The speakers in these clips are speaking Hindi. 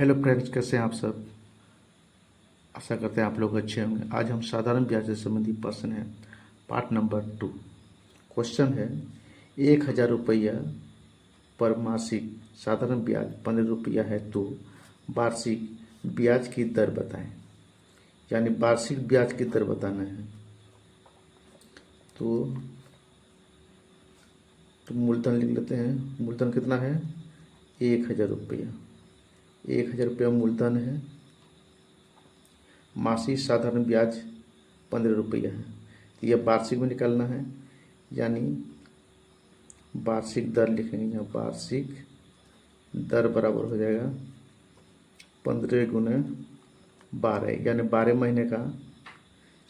हेलो फ्रेंड्स, कैसे हैं आप सब। आशा करते हैं आप लोग अच्छे होंगे। आज हम साधारण ब्याज से संबंधित प्रश्न है पार्ट नंबर 2। क्वेश्चन है 1,000 रुपया पर मासिक साधारण ब्याज 15 रुपया है तो वार्षिक ब्याज की दर बताएं। यानी वार्षिक ब्याज की दर बताना है। तो मूलधन लिख लेते हैं। मूलधन कितना है? 1,000 रुपया। 1,000 रुपया मूलधन है। मासिक साधारण ब्याज 15 रुपया है। तो यह वार्षिक में निकालना है। यानी वार्षिक दर लिखेंगे यहाँ। वार्षिक दर बराबर हो जाएगा 15 गुने 12, यानी 12 महीने का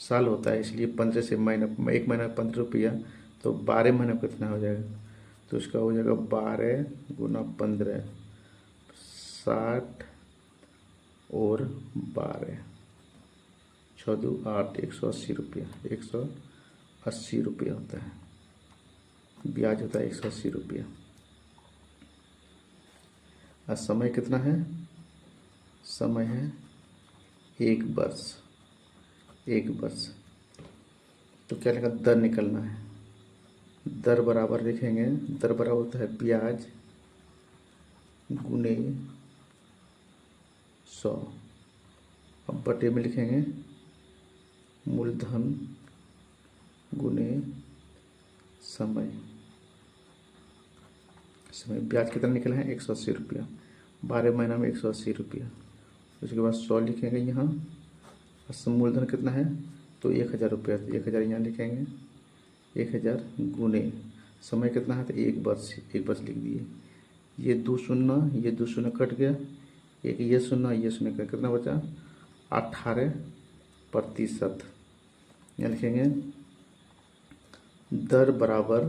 साल होता है, इसलिए 15 से महीना, एक महीना 15 रुपया, तो 12 महीने कितना हो जाएगा? तो इसका हो जाएगा 12 गुना 15, 60 और 12, 6 दू 8, 180 रुपया। 180 रुपया होता है ब्याज, होता है 180 रुपया। और समय कितना है? समय है 1 वर्ष। 1 वर्ष। तो क्या लिखा? दर निकलना है। दर बराबर लिखेंगे। दर बराबर होता है ब्याज गुने 100। अब बटे में लिखेंगे मूलधन गुने समय। समय ब्याज कितना निकला है? 180 रुपया। 12 महीना में 180 रुपया। उसके बाद 100 लिखेंगे यहाँ। और मूलधन कितना है? तो 1,000 रुपया। तो 1,000 यहाँ लिखेंगे। 1,000 गुने समय कितना है? तो 1 वर्ष। 1 वर्ष लिख दिए। ये 2 शून्य, ये 2 शून्य कट गया। एक ये शून्य, ये शून्य का कितना बचा? 18%। यहाँ लिखेंगे दर बराबर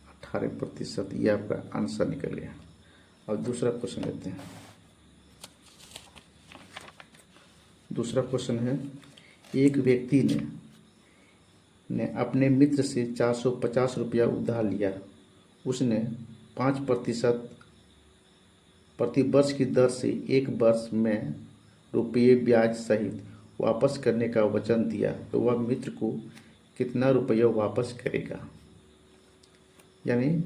18%। ये आपका आंसर निकल गया। अब दूसरा क्वेश्चन लेते हैं। दूसरा क्वेश्चन है एक व्यक्ति ने अपने मित्र से 450 रुपया उधार लिया। उसने 5% प्रति वर्ष की दर से 1 वर्ष में रुपये ब्याज सहित वापस करने का वचन दिया, तो वह मित्र को कितना रुपया वापस करेगा? यानी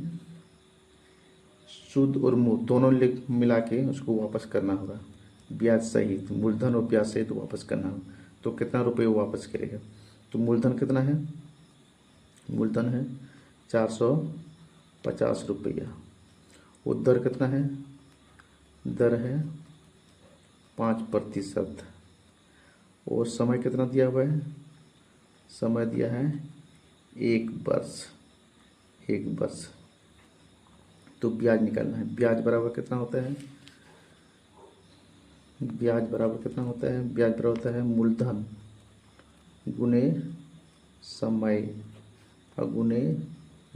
सूद और मूल दोनों मिला के उसको वापस करना होगा। ब्याज सहित, मूलधन और ब्याज सहित वापस करना होगा। तो कितना रुपये वापस करेगा? तो मूलधन कितना है? मूलधन है 450 रुपया। और दर कितना है? दर है 5%। और समय कितना दिया हुआ है? समय दिया है 1 वर्ष। 1 वर्ष। तो ब्याज निकालना है। ब्याज बराबर कितना होता है? ब्याज बराबर कितना होता है? ब्याज बराबर होता है मूलधन गुने समय और गुने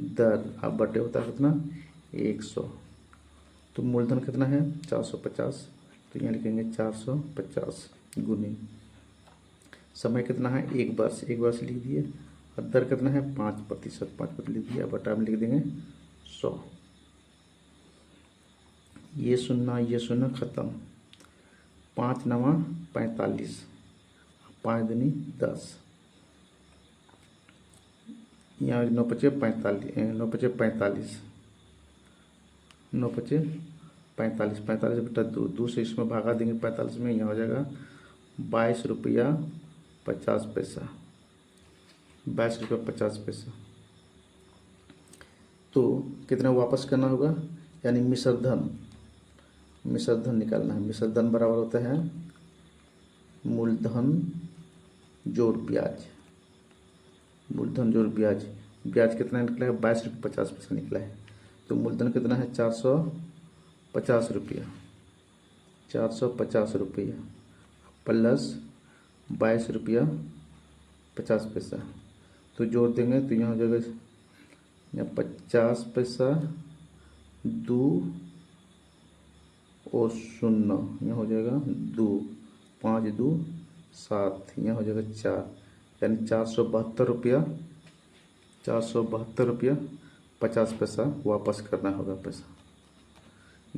दर। अब बटे होता है कितना? 100। तो मूलधन कितना है? 450। तो यहाँ लिखेंगे 450 गुने समय कितना है? 1 वर्ष। 1 वर्ष लिख दिए। और दर कितना है? 5%। 5% लिख दिया। बटा में लिख देंगे 100। ये शून्य खत्म। 5 नवा 45, 5 दूनी 10। यहाँ 9 पचे 45, 9 पचे 45, 9 पचे 45, 45 बटा 2 से इसमें भागा देंगे 45 में। यहाँ हो जाएगा 22 रुपया 50 पैसा। 22 रुपया 50 पैसा। तो कितना वापस करना होगा? यानी मिश्रधन निकालना है। मिश्रधन बराबर होता है मूलधन जोड़ ब्याज। मूलधन जोड़ ब्याज। ब्याज कितना निकला है? 22 रुपये 50 पैसा निकला है। तो मूलधन कितना है? 450 रुपया। 450 रुपया प्लस 22 रुपया 50 पैसा। तो जोड़ देंगे तो यहाँ हो जाएगा, यहाँ 50 पैसा 2 और 0, यहाँ हो जाएगा 2, 5 2 7, यहाँ हो जाएगा 4, यानी 472 रुपया 50 पैसा वापस करना होगा पैसा।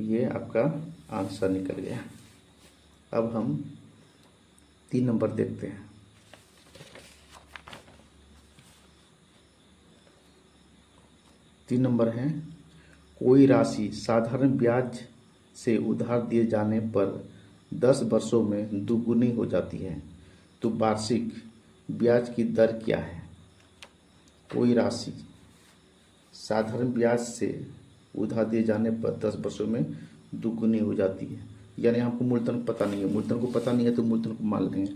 ये आपका आंसर निकल गया। अब हम 3 नंबर देखते हैं। 3 नंबर है, कोई राशि साधारण ब्याज से उधार दिए जाने पर 10 वर्षों में दुगुनी हो जाती है, तो वार्षिक ब्याज की दर क्या है? कोई राशि साधारण ब्याज से उधार दिए जाने पर 10 वर्षों में दुगुनी हो जाती है, यानी आपको मूलधन पता नहीं है। मूलधन को पता नहीं है तो मूलधन को मान लेंगे।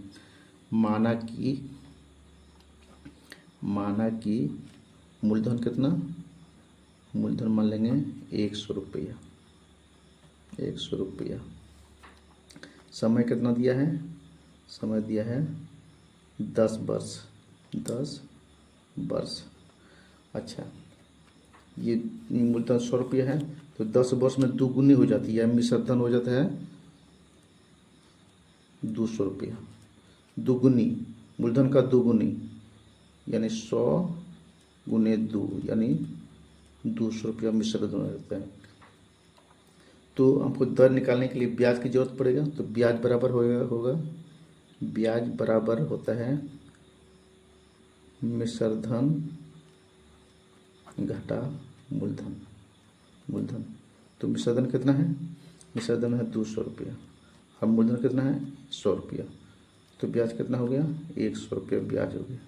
माना कि मूलधन कितना, मूलधन मान लेंगे 100 रुपया। 100 रुपया। समय कितना दिया है? समय दिया है 10 वर्ष। 10 वर्ष। अच्छा, ये मूलधन 100 रुपया है तो 10 वर्ष में दुगुनी हो जाती है, मिश्रधन हो जाता है 200 रुपया। दुगुनी, मूलधन का दुगुनी यानी 100 गुने 2 यानी 200 रुपया मिश्रधन हो जाता है। तो हमको दर निकालने के लिए ब्याज की जरूरत पड़ेगा, तो ब्याज बराबर होगा ब्याज बराबर होता है मिश्रधन घटा मूलधन। तो मिश्रधन कितना है? मिश्रधन है 200 रुपया और मूलधन कितना है 100 रुपया। तो ब्याज कितना हो गया? 100 रुपया ब्याज हो गया।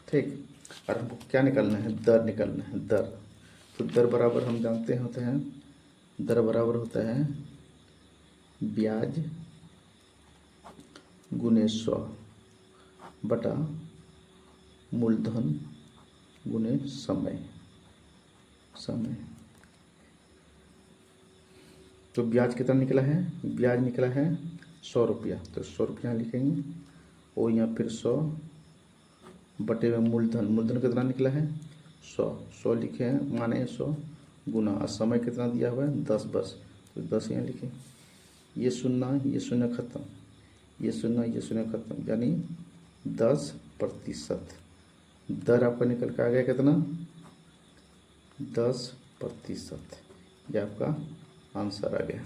ठीक, और हमको क्या निकालना है? दर निकालना है, दर। तो दर बराबर हम जानते होते हैं, दर बराबर होता है ब्याज गुने 100 बटा मूलधन गुने समय। तो ब्याज कितना निकला है? ब्याज निकला है 100 रुपया, तो 100 रुपया लिखेंगे और यहाँ फिर 100 बटे में मूलधन कितना निकला है 100 लिखे हैं, माने 100 गुना, और समय कितना दिया हुआ है 10 वर्ष, तो 10 यहाँ लिखें। ये शून्य खत्म, ये शून्य खत्म, यानी 10%। दर आपका निकल के आ गया कितना? 10%। ये आपका आंसर आ गया।